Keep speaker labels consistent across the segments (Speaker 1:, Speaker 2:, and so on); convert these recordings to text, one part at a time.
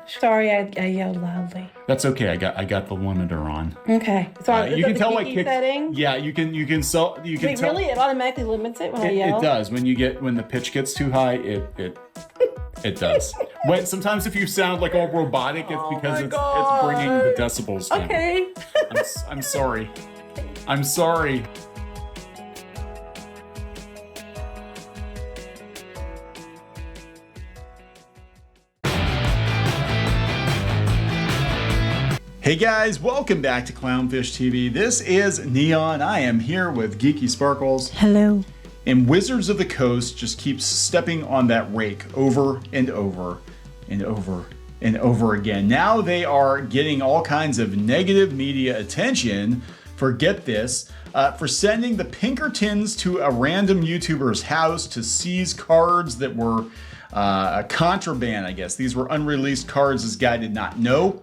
Speaker 1: Sorry, I yelled loudly.
Speaker 2: That's okay. I got the limiter on.
Speaker 1: Okay. So
Speaker 2: You can tell
Speaker 1: setting?
Speaker 2: Yeah, you can tell.
Speaker 1: Wait, really? It automatically limits it when I yell?
Speaker 2: It does. When the pitch gets too high, it does. Sometimes if you sound like all robotic, it's because it's bringing the decibels down.
Speaker 1: Okay.
Speaker 2: I'm sorry. I'm sorry. Hey guys, welcome back to Clownfish TV. This is Neon. I am here with Geeky Sparkles.
Speaker 1: Hello.
Speaker 2: And Wizards of the Coast just keeps stepping on that rake over and over and over and over again. Now they are getting all kinds of negative media attention for, get this, for sending the Pinkertons to a random YouTuber's house to seize cards that were a contraband, I guess. These were unreleased cards this guy did not know.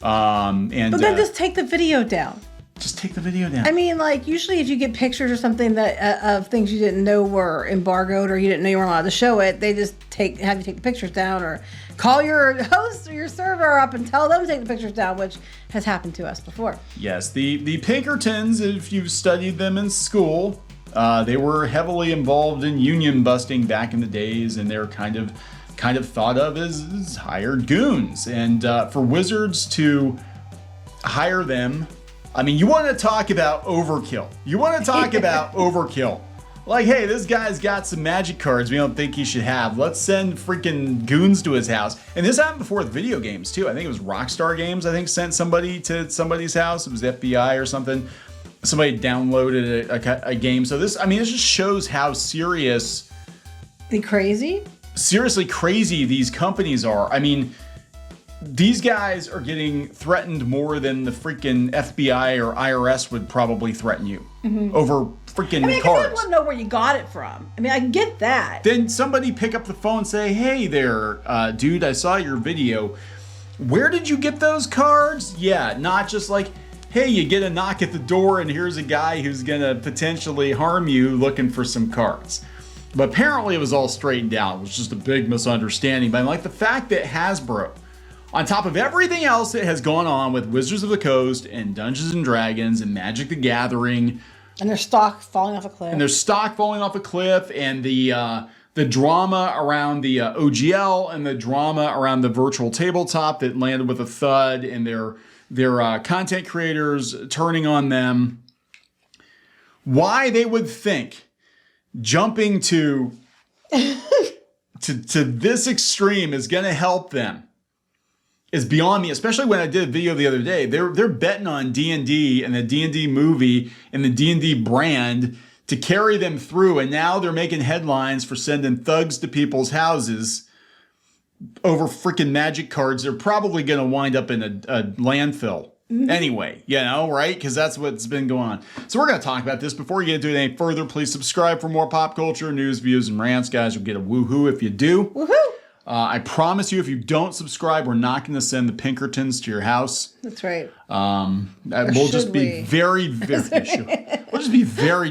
Speaker 2: But
Speaker 1: then just take the video down.
Speaker 2: Just take the video down.
Speaker 1: I mean, like, usually if you get pictures or something that of things you didn't know were embargoed or you didn't know you weren't allowed to show it, they just have you take the pictures down or call your host or your server up and tell them to take the pictures down, which has happened to us before.
Speaker 2: Yes, the Pinkertons, if you've studied them in school, they were heavily involved in union busting back in the days, and they're kind of thought of as hired goons. And for Wizards to hire them, I mean, you want to talk about overkill. You want to talk about overkill. Like, hey, this guy's got some magic cards we don't think he should have. Let's send freaking goons to his house. And this happened before the video games, too. I think it was Rockstar Games, I think, sent somebody to somebody's house. It was the FBI or something. Somebody downloaded a game. So this, I mean, it just shows how seriously crazy these companies are. I mean, these guys are getting threatened more than the freaking FBI or IRS would probably threaten you over freaking cards.
Speaker 1: I want to know where you got it from. I mean, I get that.
Speaker 2: Then somebody pick up the phone and say, hey there, dude, I saw your video. Where did you get those cards? Yeah, not just like, hey, you get a knock at the door and here's a guy who's gonna potentially harm you looking for some cards. But apparently it was all straightened out. It was just a big misunderstanding. But like the fact that Hasbro, on top of everything else that has gone on with Wizards of the Coast and Dungeons and Dragons and Magic the Gathering,
Speaker 1: and their stock falling off a cliff,
Speaker 2: and the drama around the OGL and the drama around the virtual tabletop that landed with a thud, and their content creators turning on them, why they would think jumping to this extreme is going to help them is beyond me, especially when I did a video the other day. They're betting on D&D and the D&D movie and the D&D brand to carry them through, and now they're making headlines for sending thugs to people's houses over freaking magic cards. They're probably going to wind up in a landfill. Anyway, you know, right? Because that's what's been going on. So we're going to talk about this. Before we get into it any further, please subscribe for more pop culture, news, views, and rants. Guys, you'll get a woohoo if you do.
Speaker 1: Woohoo!
Speaker 2: I promise you, if you don't subscribe, we're not going to send the Pinkertons to your we'll just be very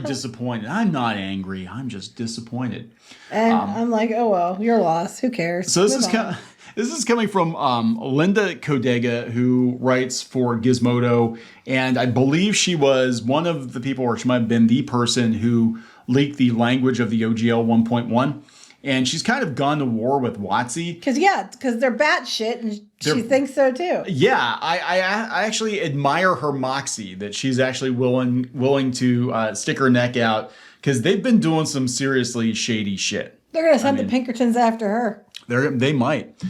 Speaker 2: disappointed. I'm not angry. I'm just disappointed.
Speaker 1: And I'm like, oh well, your loss. Who cares?
Speaker 2: So this is coming from Linda Codega, who writes for Gizmodo, and I believe she was one of the people, or she might have been the person who leaked the language of the OGL 1.1. And she's kind of gone to war with WotC.
Speaker 1: Because they're batshit, and she thinks so too.
Speaker 2: Yeah, I actually admire her moxie that she's actually willing to stick her neck out, because they've been doing some seriously shady shit.
Speaker 1: They're going to send the Pinkertons after her.
Speaker 2: They might.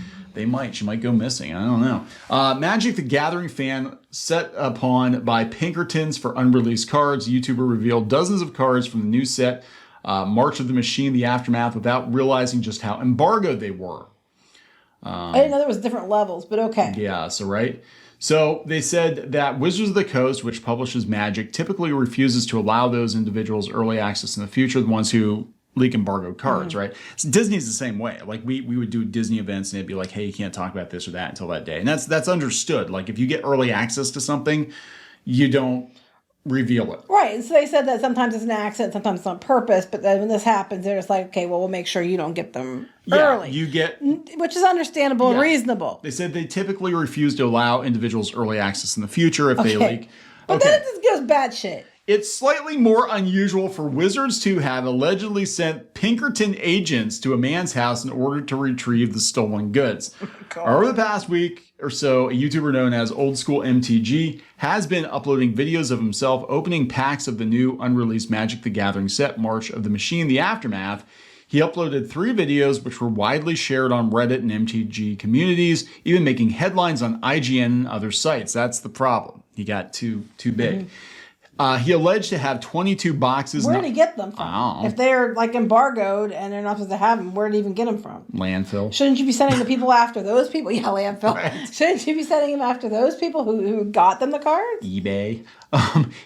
Speaker 2: She might go missing. I don't know. Magic the Gathering fan set upon by Pinkertons for unreleased cards. YouTuber revealed dozens of cards from the new set, March of the Machine, The Aftermath, without realizing just how embargoed they were.
Speaker 1: I didn't know there was different levels, but okay.
Speaker 2: Yeah, so they said that Wizards of the Coast, which publishes Magic, typically refuses to allow those individuals early access in the future, the ones who leak embargoed cards, right? So Disney's the same way. Like we would do Disney events and it'd be like, hey, you can't talk about this or that until that day. And that's understood. Like if you get early access to something, you don't reveal it.
Speaker 1: Right. And so they said that sometimes it's an accident, sometimes it's on purpose, but then when this happens, they're just like, okay, well, we'll make sure you don't get them early.
Speaker 2: You get,
Speaker 1: which is understandable and reasonable.
Speaker 2: They said they typically refuse to allow individuals early access in the future if they leak.
Speaker 1: But then it just goes batshit.
Speaker 2: It's slightly more unusual for Wizards to have allegedly sent Pinkerton agents to a man's house in order to retrieve the stolen goods. Over the past week or so, a YouTuber known as Old School MTG has been uploading videos of himself opening packs of the new unreleased Magic the Gathering set, March of the Machine, The Aftermath. He uploaded 3 videos which were widely shared on Reddit and MTG communities, even making headlines on IGN and other sites. That's the problem. He got too big. He alleged to have 22 boxes.
Speaker 1: Where did he get them from? If they're like embargoed and they're not supposed to have them, where did he even get them from?
Speaker 2: Landfill.
Speaker 1: Shouldn't you be sending the people after those people? Yeah, landfill.
Speaker 2: Right.
Speaker 1: Shouldn't you be sending them after those people who got them the cards?
Speaker 2: eBay.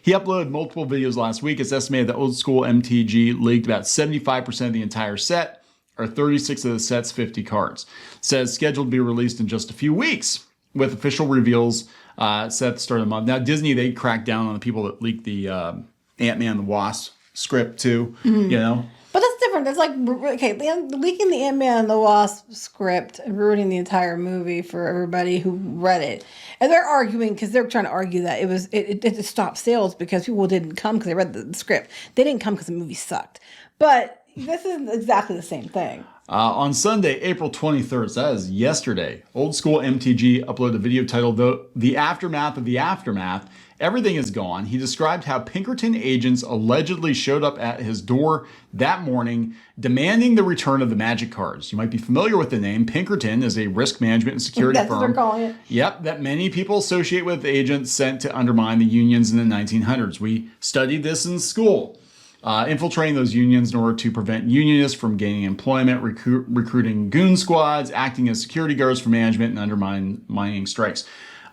Speaker 2: He uploaded multiple videos last week. It's estimated that Old School MTG leaked about 75% of the entire set, or 36 of the set's 50 cards. It says scheduled to be released in just a few weeks, with official reveals set at the start of the month. Now, Disney, they cracked down on the people that leaked the Ant-Man and the Wasp script, too, you know?
Speaker 1: But that's different. That's like, okay, leaking the Ant-Man and the Wasp script and ruining the entire movie for everybody who read it. And they're arguing, because they're trying to argue that it stopped sales because people didn't come because they read the script. They didn't come because the movie sucked. But this isn't exactly the same thing.
Speaker 2: On Sunday, April 23rd, so that is yesterday, Old School MTG uploaded a video titled The Aftermath of the Aftermath. Everything is gone. He described how Pinkerton agents allegedly showed up at his door that morning, demanding the return of the Magic cards. You might be familiar with the name. Pinkerton is a risk management and security firm.
Speaker 1: That's what they're calling it.
Speaker 2: Yep, that many people associate with agents sent to undermine the unions in the 1900s. We studied this in school. Infiltrating those unions in order to prevent unionists from gaining employment, recruiting goon squads, acting as security guards for management, and undermining strikes.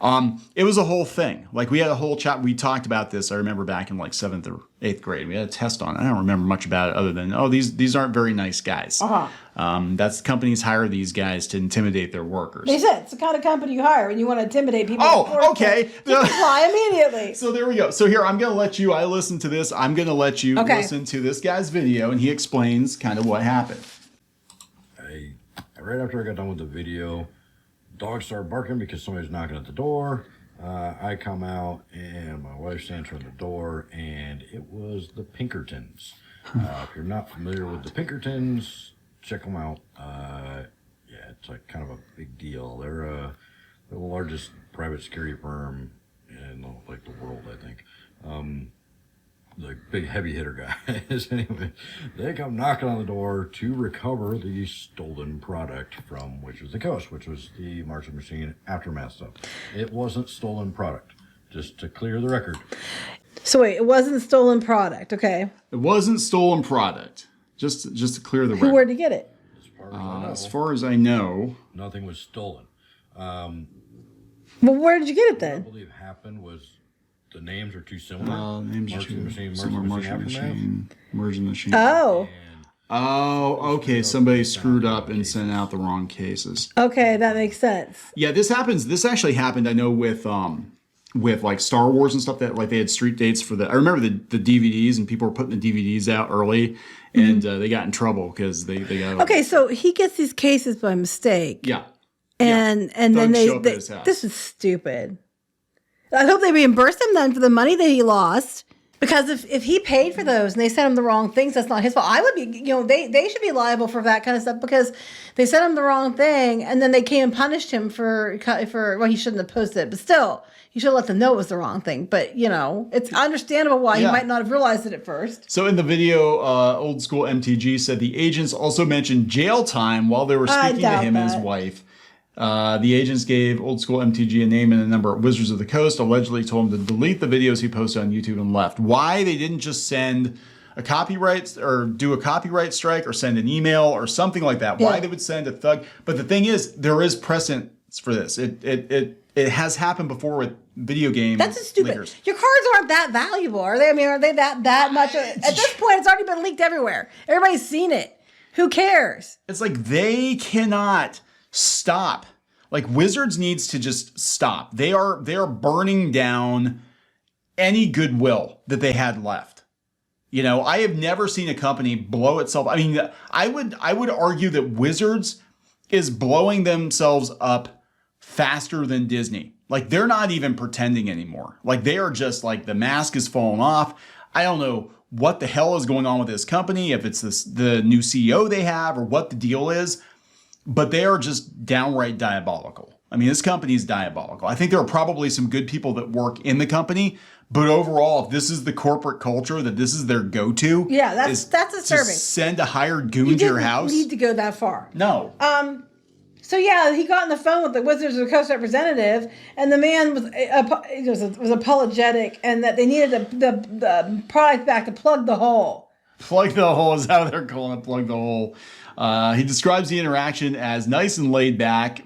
Speaker 2: It was a whole thing. Like, we had a whole chat. We talked about this. I remember back in like 7th or 8th grade. We had a test on it. I don't remember much about it other than, these aren't very nice guys. That's companies hire these guys to intimidate their workers.
Speaker 1: They said it's the kind of company you hire when you want to intimidate people.
Speaker 2: Oh, okay.
Speaker 1: You apply immediately.
Speaker 2: So there we go. So here, I'm going to let you, I listened to this. I'm going to let you listen to this guy's video, and he explains kind of what happened.
Speaker 3: Right after I got done with the video, dogs started barking because somebody's knocking at the door. I come out and my wife's answering the door, and it was the Pinkertons. If you're not familiar with the Pinkertons, check them out. Yeah, it's like kind of a big deal. They're the largest private security firm in like the world, I think. The big heavy hitter guys. Anyway, they come knocking on the door to recover the stolen product from Wizards of the Coast, which was the March of the Machine Aftermath stuff. It wasn't stolen product, just to clear the record.
Speaker 1: So wait, it wasn't stolen product, okay?
Speaker 2: It wasn't stolen product. Just to clear the record.
Speaker 1: Where'd he get it?
Speaker 2: As far as I know,
Speaker 3: nothing was stolen.
Speaker 1: Well, where did you get it then?
Speaker 3: What I believe happened was the names are too similar.
Speaker 2: Names are too similar.
Speaker 3: March of the Machine.
Speaker 1: Oh.
Speaker 2: Oh, okay. Somebody screwed up and sent out the wrong cases.
Speaker 1: Okay, that makes sense.
Speaker 2: Yeah, this happens. This actually happened, I know, with like Star Wars and stuff, that like they had street dates for I remember the DVDs, and people were putting the DVDs out early, and they got in trouble because they got.
Speaker 1: Okay, so he gets these cases by mistake.
Speaker 2: Yeah.
Speaker 1: And then they this is stupid. I hope they reimburse him then for the money that he lost. Because if he paid for those and they sent him the wrong things, that's not his fault. I would be, they should be liable for that kind of stuff, because they sent him the wrong thing and then they came and punished him for well, he shouldn't have posted it, but still, you should let them know it was the wrong thing. But, it's understandable why he might not have realized it at first.
Speaker 2: So in the video, Old School MTG said the agents also mentioned jail time while they were speaking to him and his wife. The agents gave Old School MTG a name and a number at Wizards of the Coast, allegedly told him to delete the videos he posted on YouTube and left. Why they didn't just send a copyright or do a copyright strike or send an email or something like that. Why they would send a thug. But the thing is, there is precedence for this. It has happened before with video games.
Speaker 1: That's stupid.
Speaker 2: Leakers.
Speaker 1: Your cards aren't that valuable, are they? I mean, are they that much? At this point, it's already been leaked everywhere. Everybody's seen it. Who cares?
Speaker 2: It's like they cannot stop. Like, Wizards needs to just stop. They are burning down any goodwill that they had left. You know, I have never seen a company blow itself. I mean, I would argue that Wizards is blowing themselves up faster than Disney. Like, they're not even pretending anymore. Like, they are just like, the mask is falling off. I don't know what the hell is going on with this company, if it's the new CEO they have or what the deal is, but they are just downright diabolical. I mean, this company is diabolical. I think there are probably some good people that work in the company, but overall, if this is the corporate culture, that this is their go-to,
Speaker 1: Yeah, that's disturbing.
Speaker 2: To send a hired goon to your house.
Speaker 1: You didn't need to go that far.
Speaker 2: No.
Speaker 1: So yeah, he got on the phone with the Wizards of the Coast representative, and the man was apologetic, and that they needed the product back to plug the hole.
Speaker 2: Plug the hole is how they're calling it. Plug the hole. He describes the interaction as nice and laid back.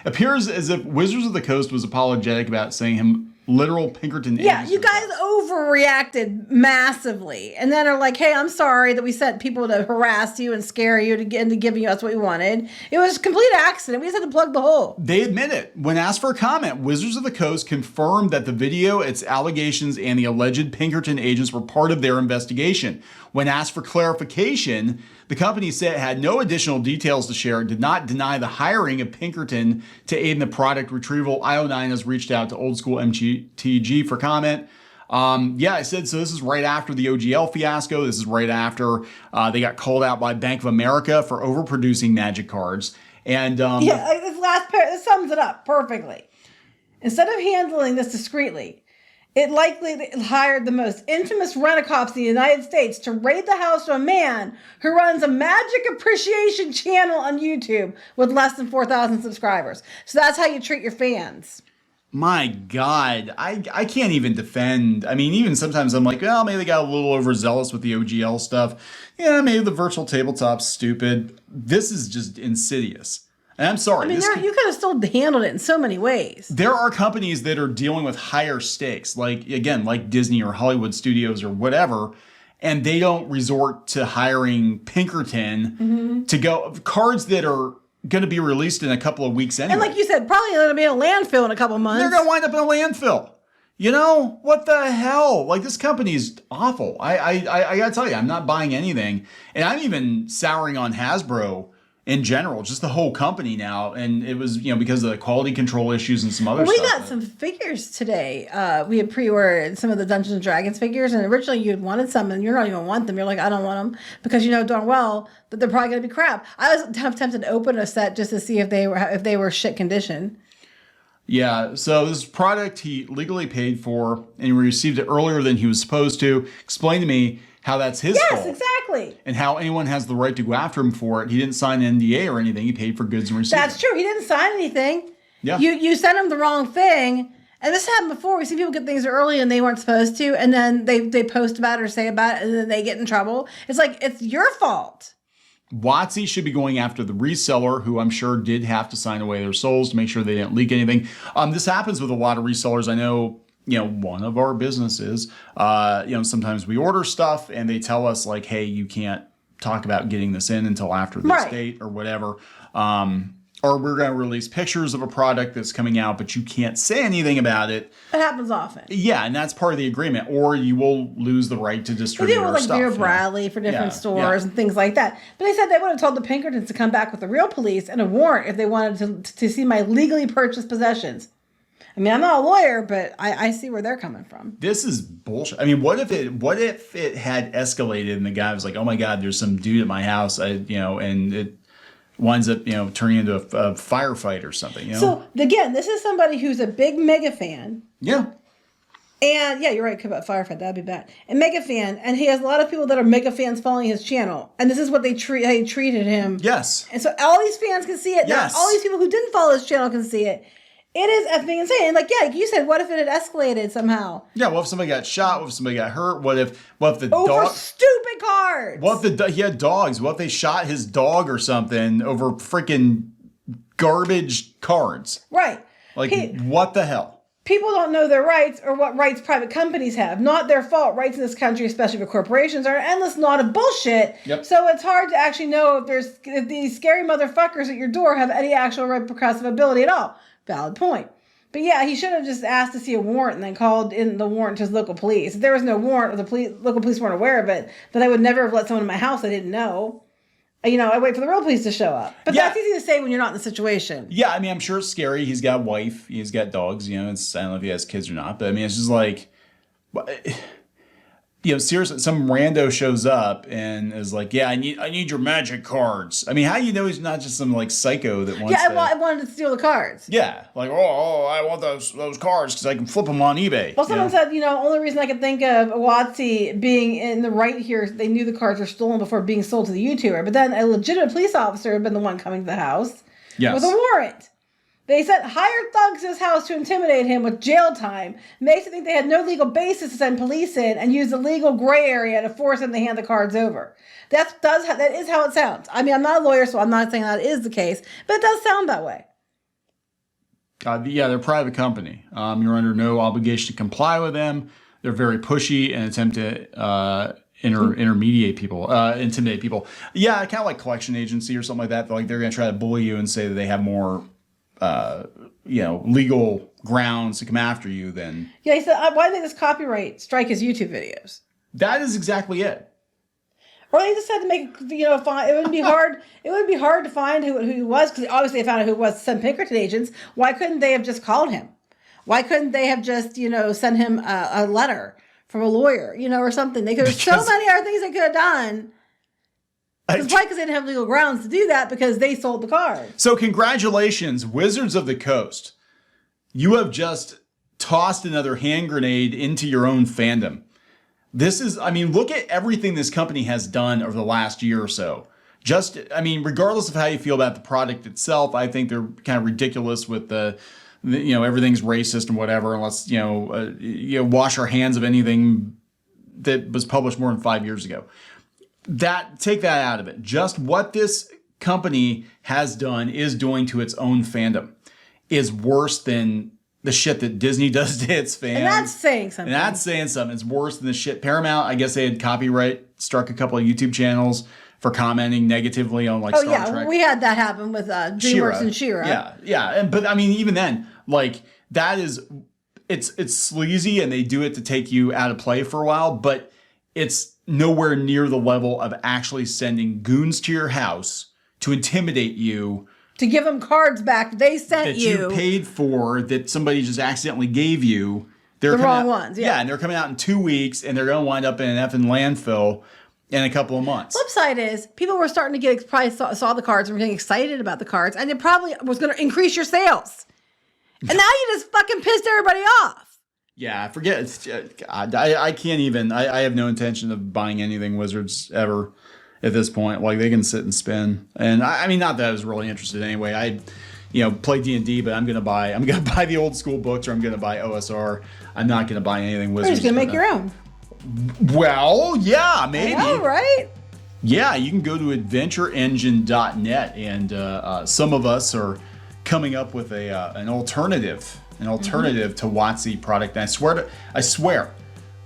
Speaker 2: Appears as if Wizards of the Coast was apologetic about saying him literal Pinkerton.
Speaker 1: Yeah, you guys overreacted massively, and then are like, "Hey, I'm sorry that we sent people to harass you and scare you into giving us what we wanted. It was a complete accident. We just had to plug the hole."
Speaker 2: They admit it. When asked for a comment, Wizards of the Coast confirmed that the video, its allegations, and the alleged Pinkerton agents were part of their investigation. When asked for clarification, the company said it had no additional details to share and did not deny the hiring of Pinkerton to aid in the product retrieval. IO9 has reached out to old school MTG for comment. I said, so this is right after the OGL fiasco. This is right after they got called out by Bank of America for overproducing Magic cards. And
Speaker 1: this last pair, this sums it up perfectly. Instead of handling this discreetly, it likely hired the most infamous rent-a-cops in the United States to raid the house of a man who runs a magic appreciation channel on YouTube with less than 4,000 subscribers. So that's how you treat your fans.
Speaker 2: My God, I can't even defend. I mean, even sometimes I'm like, well, maybe they got a little overzealous with the OGL stuff. Yeah, maybe the virtual tabletop's stupid. This is just insidious. And I'm sorry.
Speaker 1: I mean, you could have still handled it in so many ways.
Speaker 2: There are companies that are dealing with higher stakes, like Disney or Hollywood Studios or whatever, and they don't resort to hiring Pinkerton to go cards that are going to be released in a couple of weeks anyway.
Speaker 1: And like you said, probably going to be in a landfill in a couple of months.
Speaker 2: They're going to wind up in a landfill. You know, what the hell? Like, this company's awful. I got to tell you, I'm not buying anything. And I'm even souring on Hasbro in general, just the whole company now. And it was, because of the quality control issues and some other stuff.
Speaker 1: We got some figures today. We had pre-ordered some of the Dungeons and Dragons figures, and originally you had wanted some, and you're not even want them. You're like, I don't want them, because you know darn well that they're probably going to be crap. I was tempted to open a set just to see if they were shit condition. Yeah,
Speaker 2: so this product he legally paid for, and he received it earlier than he was supposed to. Explain to me how that's his fault.
Speaker 1: Yes, exactly.
Speaker 2: And how anyone has the right to go after him for it. He didn't sign an NDA or anything. He paid for goods and received
Speaker 1: That's true. He didn't sign anything.
Speaker 2: Yeah.
Speaker 1: You sent him the wrong thing. And this happened before. We see people get things early and they weren't supposed to, and then they post about it or say about it, and then they get in trouble. It's like, it's your fault.
Speaker 2: WotC should be going after the reseller, who I'm sure did have to sign away their souls to make sure they didn't leak anything. This happens with a lot of resellers. I know, one of our businesses, sometimes we order stuff and they tell us like, hey, you can't talk about getting this in until after this date or whatever. Or we're going to release pictures of a product that's coming out, but you can't say anything about it.
Speaker 1: It happens often.
Speaker 2: Yeah, and that's part of the agreement. Or you will lose the right to distribute our stuff.
Speaker 1: They do it with like Vera Bradley for different stores and things like that. But they said they would have told the Pinkertons to come back with the real police and a warrant if they wanted to see my legally purchased possessions. I mean, I'm not a lawyer, but I see where they're coming from.
Speaker 2: This is bullshit. I mean, what if it had escalated and the guy was like, "Oh my God, there's some dude at my house," and it winds up, turning into a firefight or something.
Speaker 1: So again, this is somebody who's a big mega fan.
Speaker 2: Yeah.
Speaker 1: And yeah, you're right about firefight. That'd be bad. And mega fan, and he has a lot of people that are mega fans following his channel, and this is what they treated him.
Speaker 2: Yes.
Speaker 1: And so all these fans can see it.
Speaker 2: Yes.
Speaker 1: Now, all these people who didn't follow his channel can see it. It is effing insane. Like, yeah, you said, what if it had escalated somehow?
Speaker 2: Yeah, what if somebody got shot? What if somebody got hurt? What if the
Speaker 1: over
Speaker 2: dog...
Speaker 1: stupid cards?
Speaker 2: What if he had dogs? What if they shot his dog or something over freaking garbage cards?
Speaker 1: Right.
Speaker 2: Like, what the hell?
Speaker 1: People don't know their rights or what rights private companies have. Not their fault. Rights in this country, especially for corporations, are an endless knot of bullshit.
Speaker 2: Yep.
Speaker 1: So it's hard to actually know if these scary motherfuckers at your door have any actual repercussive ability at all. Valid point. But yeah, he should have just asked to see a warrant and then called in the warrant to his local police. If there was no warrant, or the local police weren't aware of it, then I would never have let someone in my house I didn't know. I wait for the real police to show up. But that's easy to say when you're not in the situation.
Speaker 2: Yeah, I mean, I'm sure it's scary. He's got a wife. He's got dogs. I don't know if he has kids or not. But I mean, it's just like... seriously, some rando shows up and is like, "Yeah, I need your magic cards." I mean, how do you know he's not just some like psycho that wants?
Speaker 1: I wanted to steal the cards.
Speaker 2: Yeah, like, I want those cards because I can flip them on eBay.
Speaker 1: Well, someone said, only reason I could think of WotC being in the right here is they knew the cards were stolen before being sold to the YouTuber. But then a legitimate police officer had been the one coming to the house with a warrant. They sent hired thugs to his house to intimidate him with jail time. Makes it think they had no legal basis to send police in and use the legal gray area to force him to hand the cards over. That is how it sounds. I mean, I'm not a lawyer, so I'm not saying that is the case, but it does sound that way.
Speaker 2: They're a private company. You're under no obligation to comply with them. They're very pushy and attempt to intimidate people. Yeah, kind of like collection agency or something like that. Like they're going to try to bully you and say that they have more legal grounds to come after you, then...
Speaker 1: Yeah, he said, why did they just copyright strike his YouTube videos?
Speaker 2: That is exactly it.
Speaker 1: Or they just had to make, it wouldn't be hard. It would be hard to find who he was, because obviously they found out who it was, some Pinkerton agents. Why couldn't they have just called him? Why couldn't they have just, sent him a letter from a lawyer, or something? They could have so many other things they could have done. Why? Because they didn't have legal grounds to do that because they sold the cards.
Speaker 2: So congratulations, Wizards of the Coast. You have just tossed another hand grenade into your own fandom. Look at everything this company has done over the last year or so. Regardless of how you feel about the product itself, I think they're kind of ridiculous with the everything's racist and whatever. And let's, wash our hands of anything that was published more than 5 years ago. Take that out of it. Just what this company has done is doing to its own fandom is worse than the shit that Disney does to its fans.
Speaker 1: And that's saying something.
Speaker 2: It's worse than the shit. Paramount, I guess they had copyright struck a couple of YouTube channels for commenting negatively on Star Trek.
Speaker 1: Oh yeah, we had that happen with DreamWorks and She-Ra.
Speaker 2: Yeah. But I mean, even then, that is, it's sleazy and they do it to take you out of play for a while, but it's nowhere near the level of actually sending goons to your house to intimidate you.
Speaker 1: To give them cards back they sent you.
Speaker 2: That you paid for, that somebody just accidentally gave you.
Speaker 1: The wrong ones, yeah.
Speaker 2: Yeah, and they're coming out in 2 weeks, and they're going to wind up in an effing landfill in a couple of months.
Speaker 1: Flip side is, people were starting to probably saw the cards and were getting excited about the cards, and it probably was going to increase your sales. And now you just fucking pissed everybody off.
Speaker 2: Yeah, forget it. I can't even. I have no intention of buying anything Wizards ever at this point. They can sit and spin. And not that I was really interested anyway. I play D&D, but I'm gonna buy the old school books, or I'm gonna buy OSR. I'm not gonna buy anything Wizards.
Speaker 1: You're just gonna make your own.
Speaker 2: Well, yeah, maybe.
Speaker 1: I know, right?
Speaker 2: Yeah, you can go to adventureengine.net, and some of us are coming up with an alternative to WotC product. And I swear,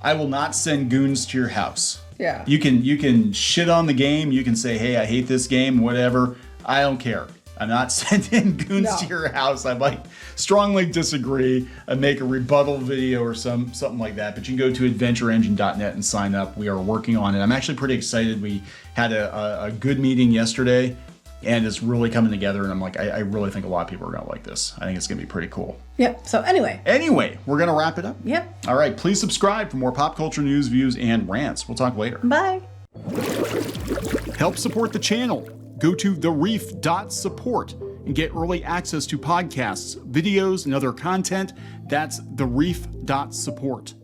Speaker 2: I will not send goons to your house.
Speaker 1: Yeah.
Speaker 2: You can shit on the game. You can say, hey, I hate this game, whatever. I don't care. I'm not sending goons to your house. I might strongly disagree and make a rebuttal video or something like that. But you can go to adventureengine.net and sign up. We are working on it. I'm actually pretty excited. We had a good meeting yesterday, and it's really coming together. And I'm like, I really think a lot of people are going to like this. I think it's going to be pretty cool.
Speaker 1: Yep. So anyway, we're going to wrap it up.
Speaker 2: Yep. All right. Please subscribe for more pop culture news, views, and rants. We'll talk later.
Speaker 1: Bye.
Speaker 2: Help support the channel. Go to thereef.support and get early access to podcasts, videos, and other content. That's thereef.support.